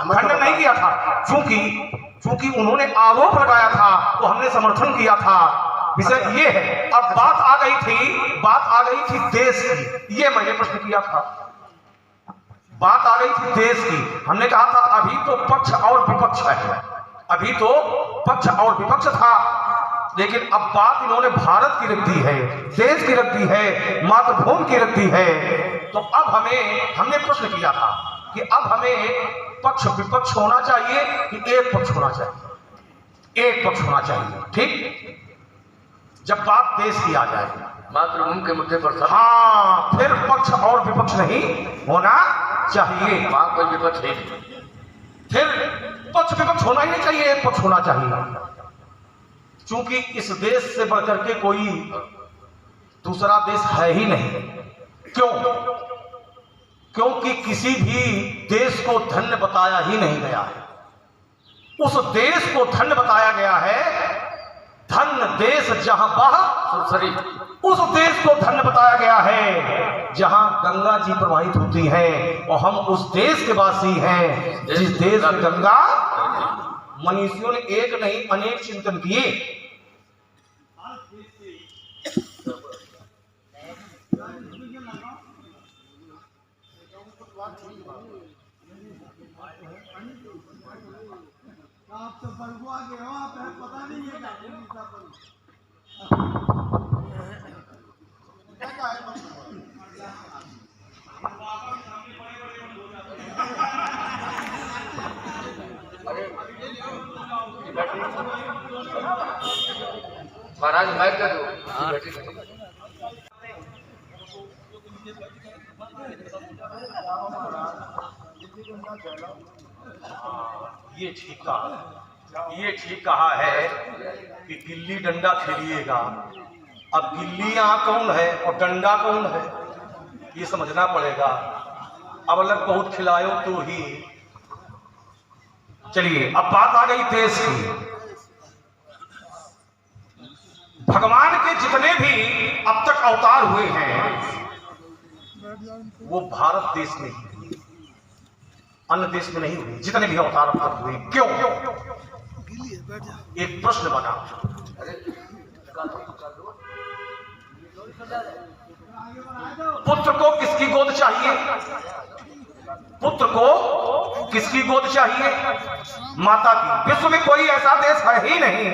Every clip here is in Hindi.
खंडन नहीं किया था, चूंकि उन्होंने आरोप लगाया था तो हमने समर्थन किया था। विषय ये है, अब बात आ गई थी देश की। ये मैंने प्रश्न किया था, बात आ गई थी देश की। हमने कहा था अभी तो पक्ष और विपक्ष है, अभी तो पक्ष और विपक्ष था, लेकिन अब बात इन्होंने भारत की रख दी है, देश की रख दी है, मातृभूमि की रख दी है। तो अब हमने प्रश्न किया था कि अब हमें पक्ष विपक्ष होना चाहिए कि एक पक्ष होना चाहिए? एक पक्ष होना चाहिए, ठीक। जब बात देश की आ जाए, मातृभूमि के मुद्दे पर हाँ, फिर पक्ष और विपक्ष नहीं होना चाहिए। वहां कोई विपक्ष नहीं, फिर पक्ष विपक्ष होना ही नहीं चाहिए, एक पक्ष होना चाहिए। क्योंकि इस देश से बढ़कर के कोई दूसरा देश है ही नहीं। क्यों? क्योंकि किसी भी देश को धन्य बताया ही नहीं गया है। उस देश को धन्य बताया गया है, धन्य देश जहां बह सुरसरी, उस देश को धन्य बताया गया है जहां गंगा जी प्रवाहित होती हैं, और हम उस देश के वासी हैं जिस देश में गंगा। मनीषियों ने एक नहीं अनेक चिंतन किए। आप तो बलगुआ के हो, आप पता नहीं है महाराज मैं कर दो। ये ठीक कहा है कि गिल्ली डंडा खेलिएगा। अब गिल्ली यहाँ कौन है और डंडा कौन है, ये समझना पड़ेगा। अब अलग बहुत खिलायो तो ही। चलिए, अब बात आ गई देश की। भगवान के जितने भी अब तक अवतार हुए हैं वो भारत देश में ही हुए, अन्य देश में नहीं हुए। जितने भी अवतार अब तक हुए, क्यों? एक प्रश्न बना, पुत्र को किसकी गोद चाहिए? पुत्र को किसकी गोद चाहिए? माता की। विश्व में कोई ऐसा देश है ही नहीं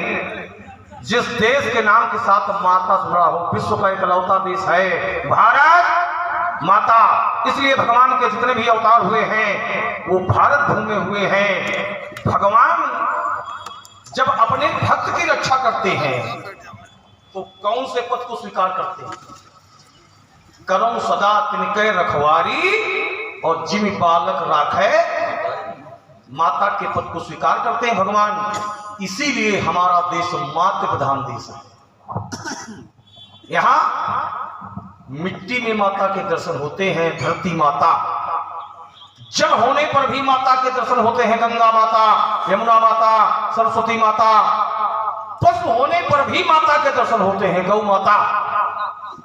जिस देश के नाम के साथ माता जुड़ा हो। विश्व का इकलौता देश है भारत माता। इसलिए भगवान के जितने भी अवतार हुए हैं वो भारत भूमि में हुए हैं। भगवान जब अपने भक्त की रक्षा करते हैं तो कौन से पद को स्वीकार करते हैं? करो सदा तिनके रखवारी और जिमि बालक राखे, माता के पद को स्वीकार करते हैं भगवान। इसीलिए हमारा देश मातृ प्रधान देश है। यहाँ मिट्टी में माता के दर्शन होते हैं, धरती माता। जल होने पर भी माता के दर्शन होते हैं, गंगा माता, यमुना माता, सरस्वती माता। पशु होने पर भी माता के दर्शन होते हैं, गौ माता।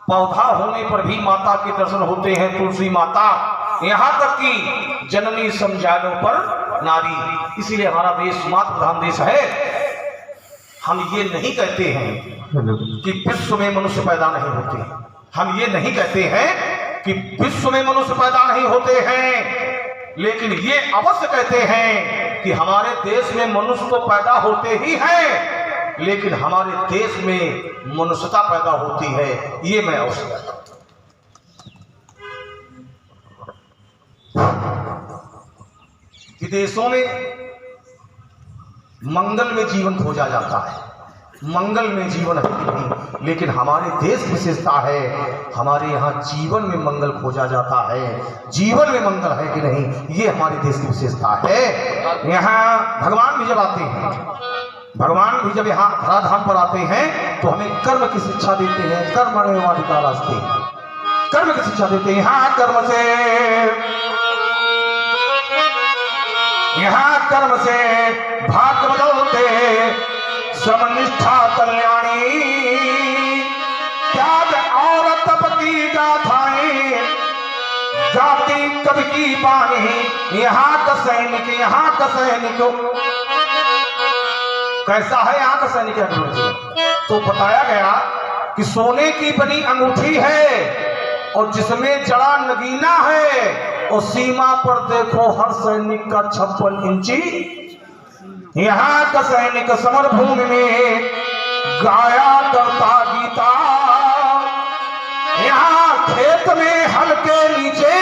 पौधा होने पर भी माता के दर्शन होते हैं, तुलसी माता। यहाँ तक कि जननी समझाने पर नारी। इसीलिए हमारा देश मातृ प्रधान देश है। हम ये नहीं कहते हैं कि विश्व में मनुष्य पैदा नहीं होते। हम ये नहीं कहते हैं कि विश्व में मनुष्य पैदा नहीं होते हैं, लेकिन ये अवश्य कहते हैं कि हमारे देश में मनुष्य तो पैदा होते ही हैं, लेकिन हमारे देश में मनुष्यता पैदा होती है। ये मैं अवश्य कहता हूं। विदेशों में मंगल में जीवन खोजा जाता है, मंगल में जीवन है कि नहीं, लेकिन हमारे देश की विशेषता है, हमारे यहाँ जीवन में मंगल खोजा जाता है। जीवन में मंगल है कि नहीं, ये हमारे देश की विशेषता है। यहाँ भगवान भी जब आते हैं, भगवान भी जब यहाँ धराधाम पर आते हैं तो हमें कर्म की शिक्षा देते हैं। कर्मण्येवाधिकार अस्ति, कर्म की शिक्षा देते हैं। यहाँ कर्म से भाग्य बदलते, श्रम निष्ठा कल्याणी, त्याग और तप की गाथाएं गाती कवि की बानी, यहाँ का सैनिक, यहाँ का सैनिक। कैसा है यहाँ का सैनिक अकबर जी? तो बताया गया कि सोने की बनी अंगूठी है और जिसमें जड़ा नगीना है, और सीमा पर देखो हर सैनिक का 56 इंची। यहाँ का सैनिक समर भूमि में गाया करता गीता, यहाँ खेत में हल के नीचे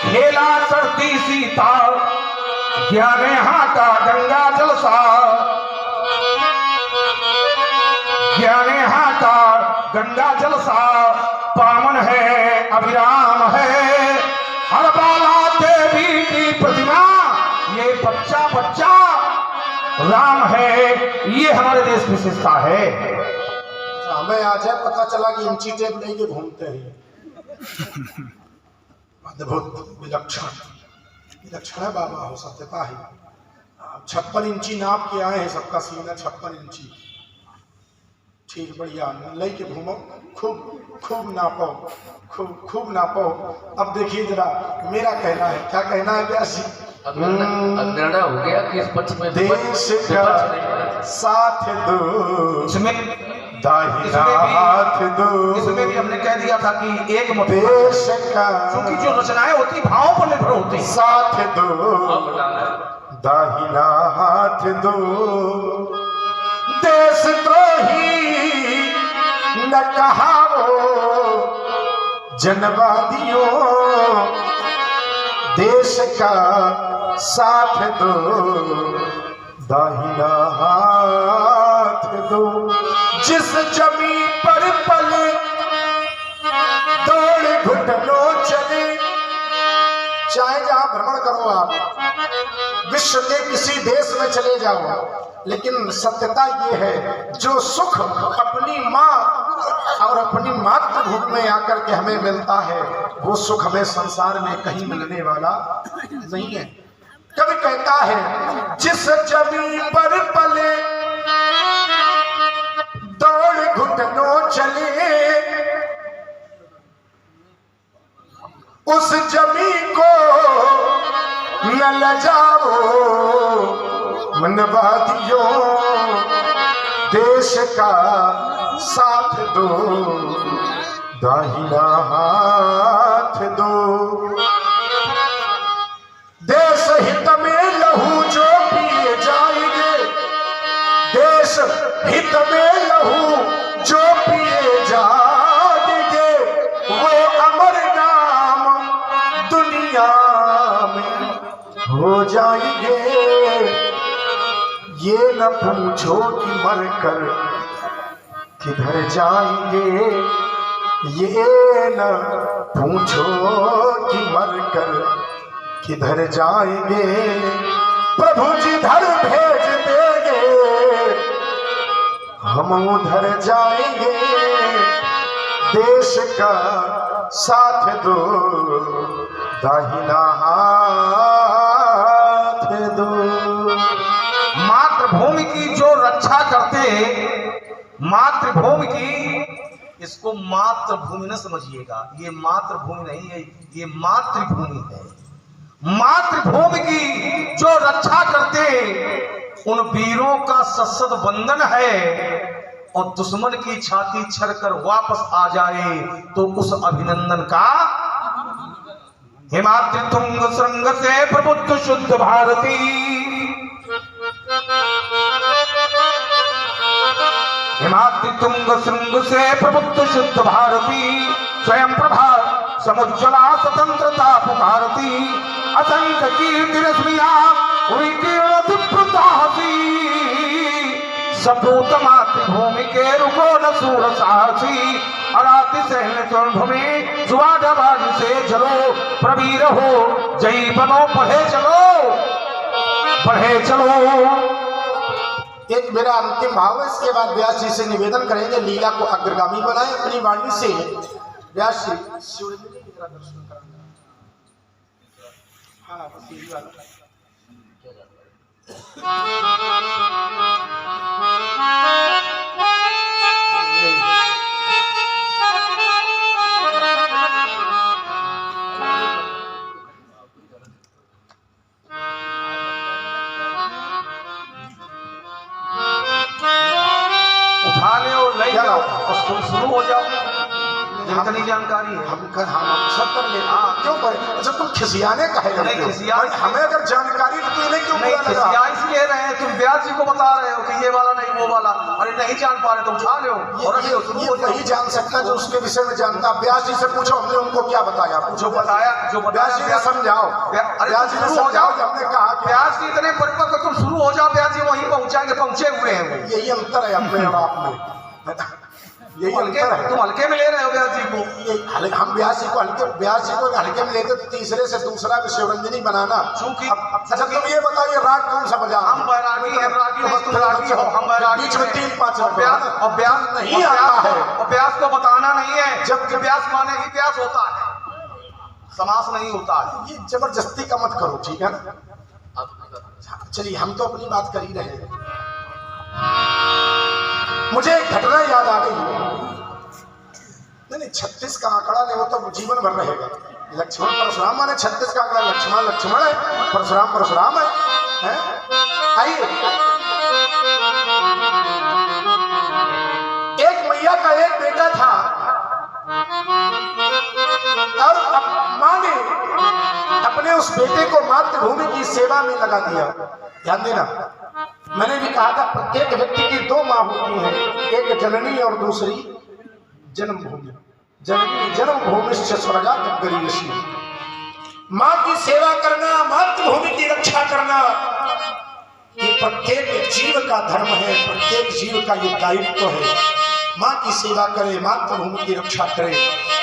खेला करती सीता, ज्ञान यहाँ का गंगा जल सा, ज्ञान यहाँ का गंगा जल सा, पावन है अभिराम है हर बाला देवी की प्रतिमा, ये बच्चा बच्चा राम है, ये हमारे देश की विशेषता है। हमें आज है पता चला कि इंची टेप लेके घूमते हैं। अद्भुत विलक्षण विलक्षण है बाबा, हो सत्यता है। 56 इंची नाप के आए हैं, सबका सीना 56 इंची। ठीक, बढ़िया, लेके घूमो, खूब खूब नापो, खूब खूब नापो। अब देखिए जरा, मेरा कहना है, क्या कहना है व्यास जी? अब निर्णय हो गया कि इस पक्ष में देश का साथ दो, इसमें दाहिना हाथ दो, इसमें भी हमने कह दिया था कि एक मत, देश का क्योंकि जो रचनाएं होती भावों पर निर्भर होती हैं। साथ दो, दाहिना हाथ दो, देश द्रोही न कहावो जनवादियों, देश का साथ दो, दाहिना हाथ दो, जिस जमीन पर पले दौड़ घुटनों चले। चाहे जहां भ्रमण करो आप, विश्व के किसी देश में चले जाओ, लेकिन सत्यता ये है, जो सुख अपनी माँ और अपनी मातृभूमि में आकर के हमें मिलता है, वो सुख हमें संसार में कहीं मिलने वाला नहीं है। कवि कहता है, जिस जमीन पर पले दौड़ घुटनों चले, उस जमीन को न लजाओ मनवादियों, देश का साथ दो, दाहिना हाथ दो, देश हित में लहू जो पिए जाएंगे, देश हित में लहू जो पिए जाएंगे, वो अमर नाम दुनिया में हो जाएंगे। ये न पूछो कि मरकर किधर जाएंगे, ये न पूछो कि मरकर किधर जाएंगे, प्रभु जिधर भेज देंगे हम उधर जाएंगे, देश का साथ दो, दाहिना हाथ दो। मातृभूमि की जो रक्षा करते, मातृभूमि की, इसको मातृभूमि न समझिएगा, ये मातृभूमि नहीं है, ये मातृभूमि है। मातृभूमि की जो रक्षा करते, उन वीरों का सशद वंदन है, और दुश्मन की छाती छरकर वापस आ जाए तो उस अभिनंदन का। हिमाद्रि तुंग श्रृंग से प्रबुद्ध शुद्ध भारती, हिमाद्रि तुंग श्रृंग से प्रबुद्ध शुद्ध भारती, स्वयं प्रभा समुज्ज्वला स्वतंत्रता पुकारती, असंख्य कीर्ति रश्मियां विकीर्ण दीप्ता हसी, सपूत मातृभूमि के रुको न सूर साहसी, अराति सहन भूमि सुवाडवाज से चलो, प्रवीर हो जय बनो, पढ़े चलो, पढ़े चलो। एक मेरा अंतिम भाव है, इसके बाद व्यास जी से निवेदन करेंगे लीला को अग्रगामी बनाए अपनी वाणी से। व्यास जी सूर्य की तरह दर्शन कराना। हाँ, बस यही बात है। तो शुरू हो जाओ, जितनी जानकारी है। हम अक्सर कर ले। क्यों करे? अच्छा तुम खिसियाने का है? नहीं, खिसिया हमें अगर जानकारी तो तुम्हें क्यों नहीं, बुरा लगा? खिसिया इसलिए रहे हैं, तुम ब्याज जी को बता रहे हो कि ये वाला नहीं वो वाला, अरे नहीं जान पा रहे तो उठा लो और रख लो, शुरू हो जाओ। नहीं जान सकता जो उसके विषय में जानता। ब्याज जी से पूछो, हमने उनको क्या बताया? जो बताया ब्याज जी ने समझाओ, ब्याज जी ने शुरू हो समझाओ। जाओ। हमने कहा कि ब्याज जी इतने परिपक्व, तुम शुरू हो जाओ, ब्याज जी वहीं पहुंचाएंगे, पहुंचे हुए हैं वो। यही अंतर है अपने और आप में, यही अंतर है। तुम हल्के में ले रहे हो ब्याज जी को। हम ब्याज जी को हल्के में लेते तो तीसरे से दूसरा में शिवरंजनी बनाना। चूंकि अच्छा तुम ये बताइए राग कौन सा बजा? हम बैरागी हैं, बैरागी नहीं, तुम रागी हो, हम बैरागी बीच में 3-5 और ब्याज नहीं आता है। और ब्याज को बताना नहीं है, जबकि ब्याज माने ही ब्याज होता है, समास नहीं होता है। ये जबरदस्ती का मत करो, ठीक है ना? चलिए हम तो अपनी बात कर ही रहे हैं। मुझे एक घटना याद आ गई। नहीं 36 का आंकड़ा ले वो तो जीवन भर रहेगा। लक्ष्मण परशुराम माने 36 का आंकड़ा, लक्ष्मण है, परशुराम है? आइए, एक मैया का एक बेटा था और मां ने अपने उस बेटे को मातृभूमि की सेवा में लगा दिया। ध्यान देना, मैंने भी कहा था प्रत्येक व्यक्ति की 2 माँ होती हैं, एक जननी और दूसरी जन्मभूमि। जननी जन्मभूमि से स्वर्गात् गरीयसी। माँ की सेवा करना, मातृभूमि की रक्षा करना, ये प्रत्येक जीव का धर्म है, प्रत्येक जीव का ये दायित्व है। माँ की सेवा करे, मातृभूमि की रक्षा करे।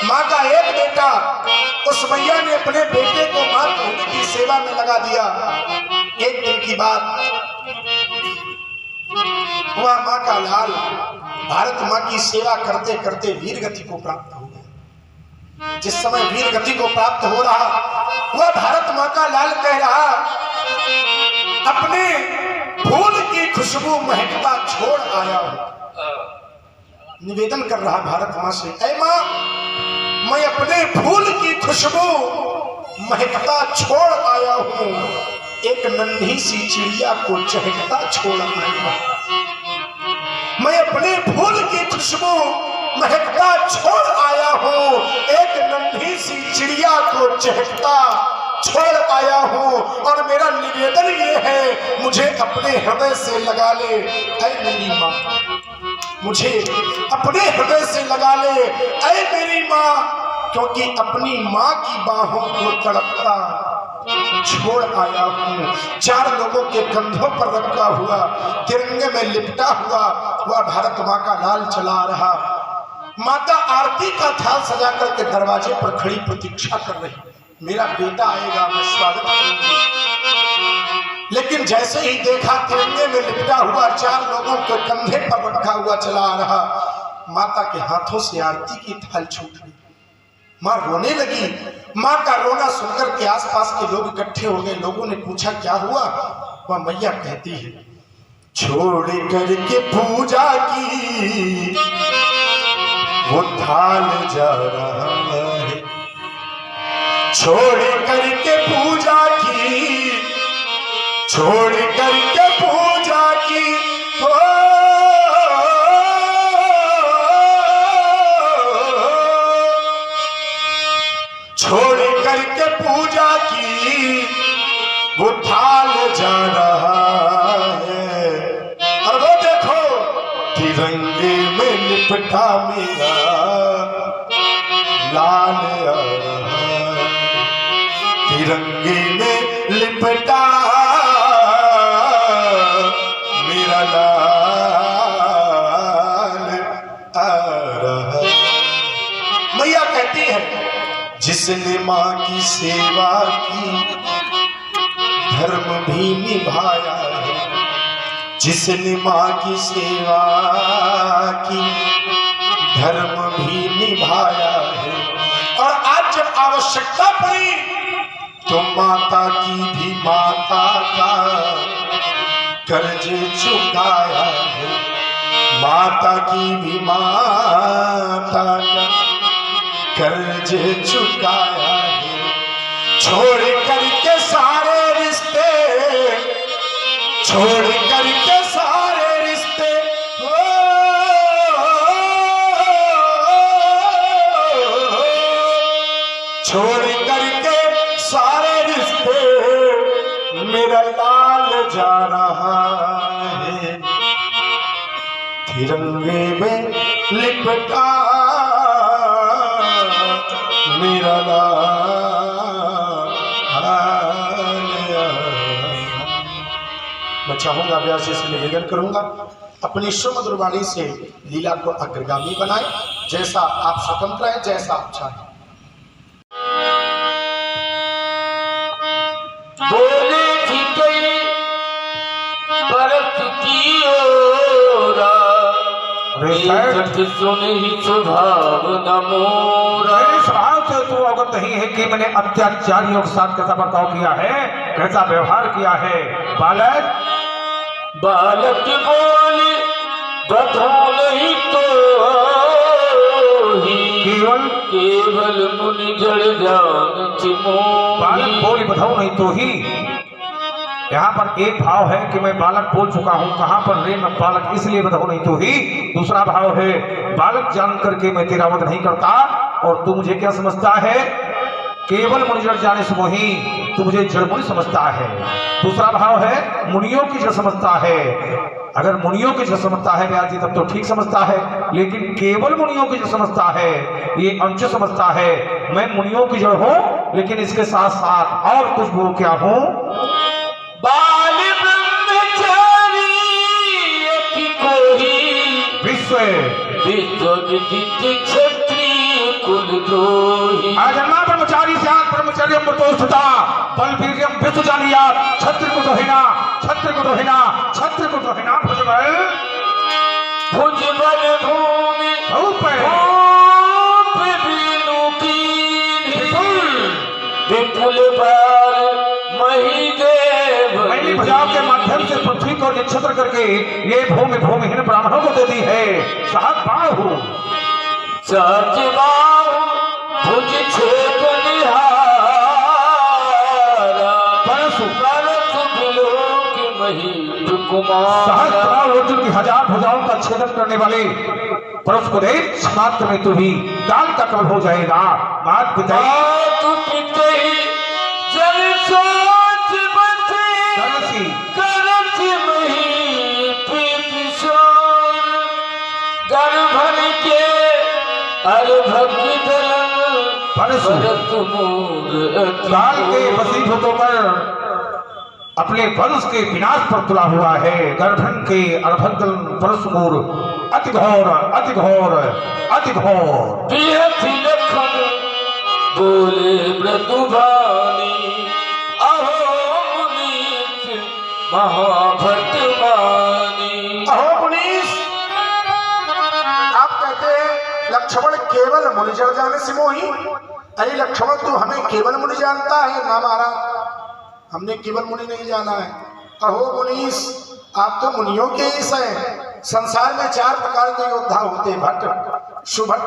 माँ का एक बेटा, उस मैया ने अपने बेटे को मातृभूमि की सेवा में लगा दिया। एक दिन की बात हुआ, माँ का लाल भारत माँ की सेवा करते करते वीर गति को प्राप्त हो गया। जिस समय वीर गति को प्राप्त हो रहा, वह भारत माँ का लाल कह रहा, अपने फूल की खुशबू महकता छोड़ आया हूं। निवेदन कर रहा भारत माँ से, ऐ माँ, मैं अपने फूल की खुशबू महकता छोड़ आया हूं, एक नन्ही सी चिड़िया को चहकता छोड़ आया। मैं अपने फूल की खुशबू महकता छोड़ आया हूं, एक नन्ही सी चिड़िया को चहकता छोड़ आया हूं, और मेरा निवेदन ये है, मुझे अपने हृदय से लगा ले ऐ मेरी माँ, मुझे अपने हृदय से लगा ले ऐ मेरी माँ, क्योंकि अपनी माँ की बाहों को तड़पता छोड़ आया हूँ। 4 लोगों के कंधों पर रखा हुआ, तिरंगे में लिपटा हुआ वह भारत माँ का लाल चला रहा। माता आरती का थाल सजा करके दरवाजे पर खड़ी प्रतीक्षा कर रही, मेरा बेटा आएगा, मैं स्वागत करूंगी। लेकिन जैसे ही देखा तिरंगे में लिपटा हुआ 4 लोगों के कंधे पर रखा हुआ चला आ रहा, माता के हाथों से आरती की थाल छूट गई। माँ रोने लगी। माँ का रोना सुनकर के आसपास के लोग इकट्ठे हो गए। लोगों ने पूछा क्या हुआ? वह मैया कहती है, छोड़ करके पूजा की वो थाल जा रहा है, छोड़ करके पूजा की, छोड़ करके पूजा की, छोड़ करके पूजा की वो थाल जा रहा है, और वो देखो तिरंगे में लिपटा मेरा लाल आ रहा है, तिरंगे में लिपटा मेरा लाल आ रहा है। मैया कहती है, जिसने माँ की सेवा की धर्म भी निभाया है, जिसने माँ की सेवा की धर्म भी निभाया है, और आज जब आवश्यकता पड़ी तो माता की भी माता का कर्ज चुकाया है, माता की भी माता का कर्ज चुकाया है, छोड़ करके सारे रिश्ते, छोड़ करके सारे रिश्ते, जा रहा है, तिरंगे में लिपटा मेरा मैं चाहूंगा व्यास जी से निवेदन करूंगा अपनी सुमधुर वाणी से लीला को अग्रगामी बनाए। जैसा आप स्वतंत्र हैं, जैसा आप चाहें। बोले थी कई परत की ओरा, सुन ही स्वभाव न मोरा। मेरे स्वभाव से तू अवगत नहीं है कि मैंने अत्याचारियों के साथ कैसा बर्ताव किया है, कैसा व्यवहार किया है। बालक बालक बोले बधो नहीं तो केवल केवल मुनि जड़ जान चिमो। बालक बोली बधाओ नहीं तो ही। यहाँ पर एक भाव है कि मैं बालक बोल चुका हूँ, कहाँ पर रे मैं बालक इसलिए बधाओ नहीं तो ही। दूसरा भाव है बालक जान करके मैं तेरा वध नहीं करता और तू मुझे क्या समझता है, केवल मुनि जड़ जाने से मोही, तू मुझे जड़ मुनि समझता है। दूसरा भाव है मुनियों की जड़ समझता है। अगर मुनियों की जड़ समझता है व्यास जी तब तो ठीक समझता है, लेकिन केवल मुनियों की जड़ समझता है ये अंश समझता है। मैं मुनियों की जड़ हूँ लेकिन इसके साथ साथ और कुछ वो क्या हूँ, बाल ब्रह्मचारी अति कोही, विश्व विश्वविदित क्षत्रिय कुलद्रोही। आजन्मा ब्रह्मचारी से ब्रह्मचर्य अमृतोष्ठता बल वीर्यम विश्व जानिया छत्र को दोहिना छत्र को दोहिना छत्र को दोहिना भुजबल भुजबल भूमि भूप बिनु विपुल बार महिदेव। मैंने भुजाओं के माध्यम से पृथ्वी को निक्षत्र करके ये भूमि भूमिहीन ब्राह्मणों को दे दी है। साहब बाहु सच बाहु भुज छेद निहारा, परसु करत बिलोक महीप कुमार। सहस्त्रार अर्जुन की 1000 भुजाओं का छेदन करने वाले परस को दे मात्र में तू ही काल का कल हो जाएगा। बात पिताई जल सोच बचे सरसी करत महीप किशोर, गर्भन के अर्भक दलन परसु भरत मूर काल के वसीभूत होकर अपने वंश के विनाश पर तुला हुआ है। गर्भन के अर्भक परसुमूर अति घोर अति घोर अति घोर। लखन बोले मृदुभानी, अहो मुनीच महाभट मानी। अहो मुनीश, आप कहते हैं लक्ष्मण केवल मुनि जड़ जाने से मोही। अरे लक्ष्मण तू हमें केवल मुनि जानता है ना महाराज, हमने केवल मुनि नहीं जाना है। अहो मुनीश, आप तो मुनियों के ही हैं। संसार में 4 प्रकार के योद्धा होते, भट्ट, सुभट,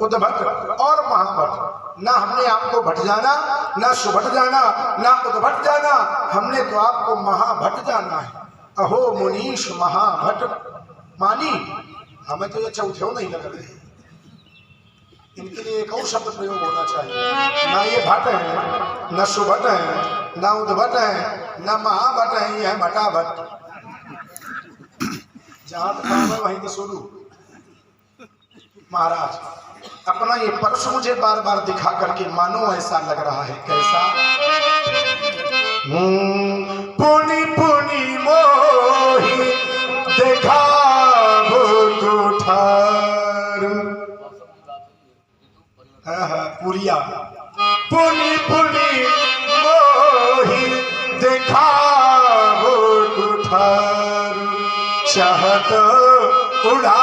उद्भट और महाभट। ना हमने आपको भट जाना, ना सुभट जाना, ना उद्भट जाना, हमने तो आपको महाभट जाना है। अहो मुनीश महाभट मानी, हमें तो ये चौथे नहीं लग रहे। इनके लिए एक और शब्द प्रयोग होना चाहिए। ना ये भट्ट है, ना सुभट है, ना उद्भट है, ना महाभट है, ये है भटाभट। जहां तक है वहीं से शुरू। महाराज अपना ये परस मुझे बार बार दिखा करके मानो ऐसा लग रहा है कैसा, पुनी पुनी मोही देखा वो ठार। पुरिया पुनी पुनी मोही देखा वो ठार, चाहत उड़ा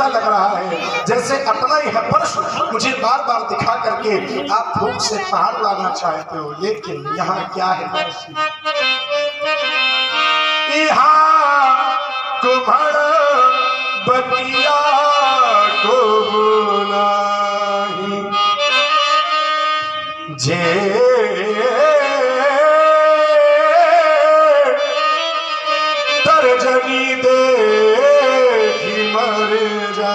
लग रहा है जैसे अपना ही है परस मुझे बार बार दिखा करके आप फूक से पहाड़ लाना चाहते हो, लेकिन यहाँ क्या है परस, यहाँ कुम्हाड़ बतिया को बुलाई जे तर्जनी दे मर जा।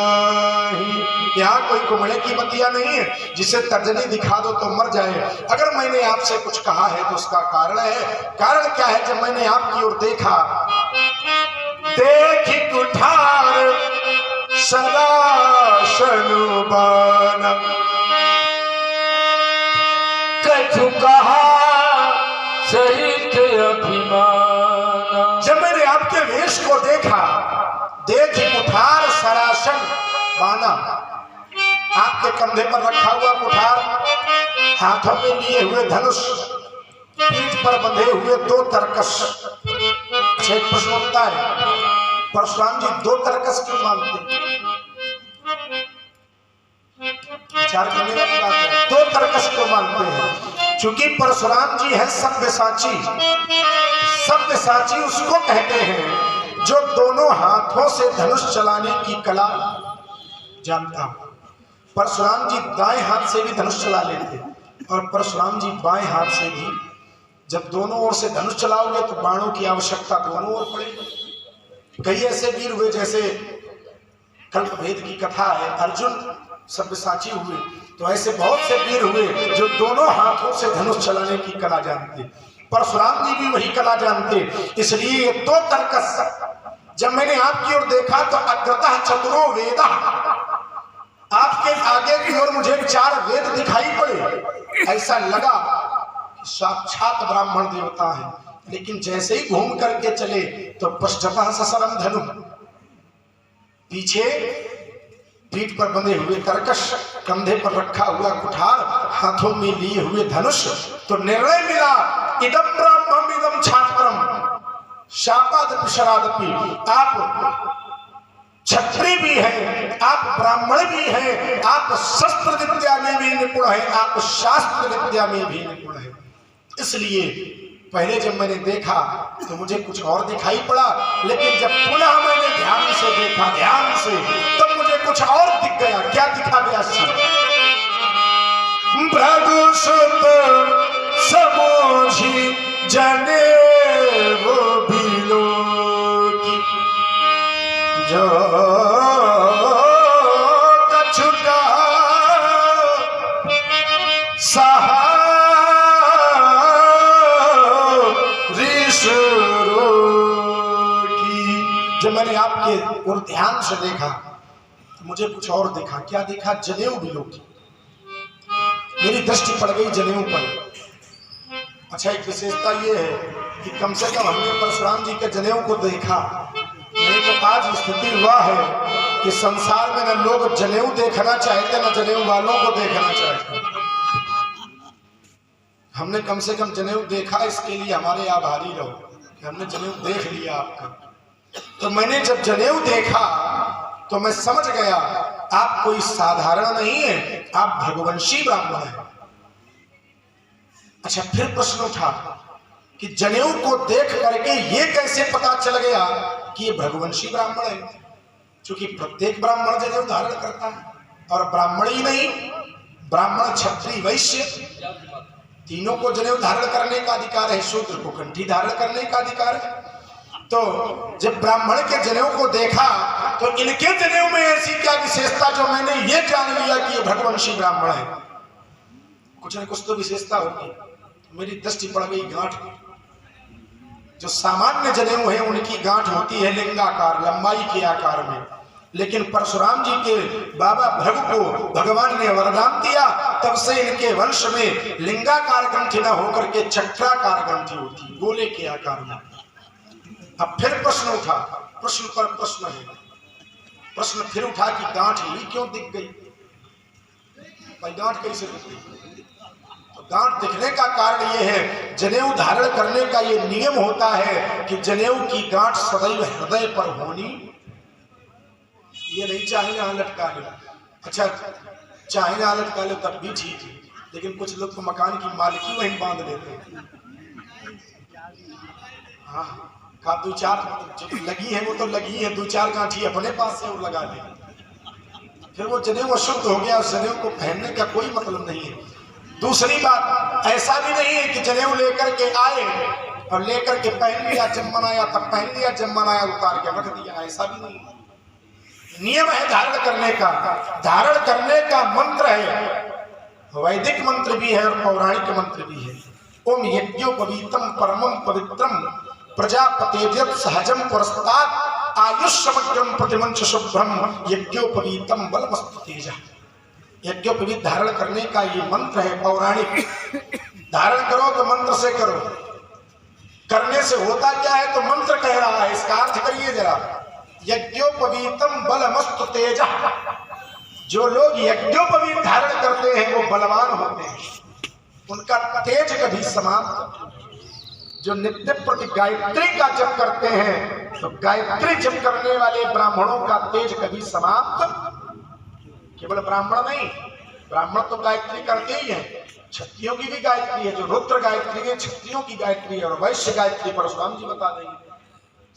कोई कुमड़े की बतिया नहीं है जिसे तर्जनी दिखा दो तो मर जाए। अगर मैंने आपसे कुछ कहा है तो उसका कारण है। कारण क्या है? जब मैंने आपकी ओर देखा, देखी कुठार सदाशन बान, कछु कहा सहित अभिमान। जब मैंने आपके वेश को देखा, देखी कुठार सरासन बाना, आपके कंधे पर रखा हुआ कुठार, हाथों में लिए हुए धनुष, पीठ पर बंधे हुए 2 तरकस। अच्छा, एक प्रश्न उठता है, परशुराम जी 2 तरकस क्यों मानते? विचार करने वाली बात है। 2 तरकस क्यों मानते हैं? क्योंकि परशुराम जी है सब्यसाची। सब्यसाची उसको कहते हैं जो दोनों हाथों से धनुष चलाने की कला जानता हो। परशुराम जी दाएं हाथ से भी धनुष चला लेते और परशुराम जी बाएं हाथ से भी। जब दोनों ओर से धनुष चलाओगे तो बाणों की आवश्यकता दोनों ओर पड़ेगी। कई ऐसे वीर हुए, जैसे कल्पभेद की कथा है, अर्जुन सब्यसाची हुए, तो ऐसे बहुत से वीर हुए जो दोनों हाथों से धनुष चलाने की कला जानते। परशुराम जी भी वही कला जानते। इसलिए ये 2 तरकस। जब मैंने आपकी ओर देखा तो अग्रतः चतुरो वेदा, आपके आगे की ओर मुझे 4 वेद दिखाई पड़े। ऐसा लगा कि साक्षात ब्राह्मण देवता है। लेकिन जैसे ही घूम करके चले तो पश्चातः ससरम धनु, पीछे पीठ पर बंधे हुए तरकश, कंधे पर रखा हुआ कुठार, हाथों में लिए हुए धनुष। तो निर्णय मिला, इदम ब्रह्मम इदम छात्रम शापादपि शरादपि। आप क्षत्रिय भी हैं, आप ब्राह्मण भी हैं, आप शस्त्र विद्या में भी निपुण हैं, आप शास्त्र विद्या में भी निपुण हैं। इसलिए पहले जब मैंने देखा तो मुझे कुछ और दिखाई पड़ा, लेकिन जब पुनः मैंने ध्यान से देखा, ध्यान से, तब मुझे कुछ और दिख गया। क्या दिखा गया? भृगु सुत समोझी जने वो बिलो की, जो कछु कहा सहा जब मैंने आपके और ध्यान से देखा तो मुझे कुछ और दिखा। क्या देखा? जनेऊ बिलो की। मेरी दृष्टि पड़ गई जनेऊ पर। अच्छा, एक विशेषता ये है कि कम से कम हमने परशुराम जी के जनेऊ को देखा। नहीं तो आज स्थिति हुआ है कि संसार में न लोग जनेऊ देखना चाहते, न जनेऊ वालों को देखना चाहते। हमने कम से कम जनेऊ देखा, इसके लिए हमारे आभारी रहो कि हमने जनेऊ देख लिया आपका। तो मैंने जब जनेऊ देखा तो मैं समझ गया आप कोई साधारण नहीं है, आप भृगुवंशी ब्राह्मण हैं। अच्छा, फिर प्रश्न उठा कि जनेऊ को देख करके ये कैसे पता चल गया कि ये भृगुवंशी ब्राह्मण है? क्योंकि प्रत्येक ब्राह्मण जनेऊ धारण करता है, और ब्राह्मण ही नहीं, ब्राह्मण, क्षत्रिय, वैश्य तीनों को जनेऊ धारण करने का अधिकार है। शूद्र को कंठी धारण करने का अधिकार है। तो जब ब्राह्मण के जनेऊ को देखा तो इनके जनेऊ में ऐसी क्या विशेषता जो मैंने ये जान लिया कि ये भृगुवंशी ब्राह्मण है? कुछ न कुछ तो विशेषता होगी। मेरी दृष्टि पड़ गई गांठ की। जो सामान्य जनेऊ है उनकी गांठ होती है लिंगाकार, लंबाई के आकार में, लेकिन परशुराम जी के बाबा भृगु को भगवान ने वरदान दिया, तब से इनके वंश में लिंगाकार ग्रंथि न होकर के चक्राकार ग्रंथि होती, गोले के आकार में। अब फिर प्रश्न उठा, प्रश्न पर प्रश्न है। प्रश्न फिर उठा कि गांठ ही क्यों दिख गई? भाई गांठ कैसे दिख गई? तो गांठ दिखने का कारण यह है, जनेऊ धारण करने का ये नियम होता है कि जनेऊ की गांठ सदैव हृदय पर होनी। ये नहीं चाहे यहाँ लटका लो। अच्छा, चाहे यहाँ लटका लो तब भी ठीक है, लेकिन कुछ लोग तो मकान की मालिकी वहीं बांध लेते हैं। हाँ, का 2-4 जो लगी है वो तो लगी है, 2-4 गांठी अपने पास से वो लगा ले, फिर वो जनेऊ अशुद्ध हो गया। उस जनेऊ को पहनने का कोई मतलब नहीं है। दूसरी बात, ऐसा भी नहीं है कि जनेऊ लेकर के आए और लेकर के पहन लिया, जब मन आया तब पहन लिया, जब मन आया उतार के रख दिया, ऐसा भी नहीं है। नियम है धारण करने का। धारण करने का मंत्र है, वैदिक मंत्र भी है और पौराणिक मंत्र भी है। ओम यज्ञोपवीतम परमम पवित्रम प्रजापतेर्यत् सहजम पुरस्तात् आयुष समग्रम प्रतिमंच शुभ्रम यज्ञोपवीतम बलमस्तु तेजः। यज्ञोपवीत धारण करने का ये मंत्र है पौराणिक। धारण करो तो मंत्र से करो, करने से होता क्या है तो मंत्र कह रहा है, इसका अर्थ करिए जरा। यज्ञोपवीतम बलमस्तु तेजः। जो लोग यज्ञोपवीत धारण करते हैं वो बलवान होते हैं, उनका तेज कभी समाप्त। जो नित्य प्रति गायत्री का जप करते हैं तो गायत्री जप करने वाले ब्राह्मणों का तेज कभी समाप्त। केवल ब्राह्मण नहीं, ब्राह्मण तो गायत्री करते ही हैं, क्षत्रियों की भी गायत्री है। जो रुद्र गायत्री है क्षत्रियों की गायत्री है, और वैश्य गायत्री परशुराम जी बता देंगे।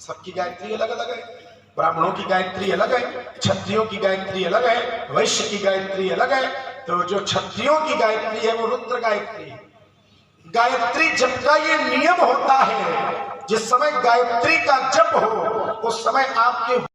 सबकी गायत्री अलग अलग है। ब्राह्मणों की गायत्री अलग है, क्षत्रियों की गायत्री अलग है, वैश्य की गायत्री अलग है। तो जो क्षत्रियों की गायत्री है वो रुद्र गायत्री है। गायत्री जप का ये नियम होता है, जिस समय गायत्री का जप हो उस समय आपके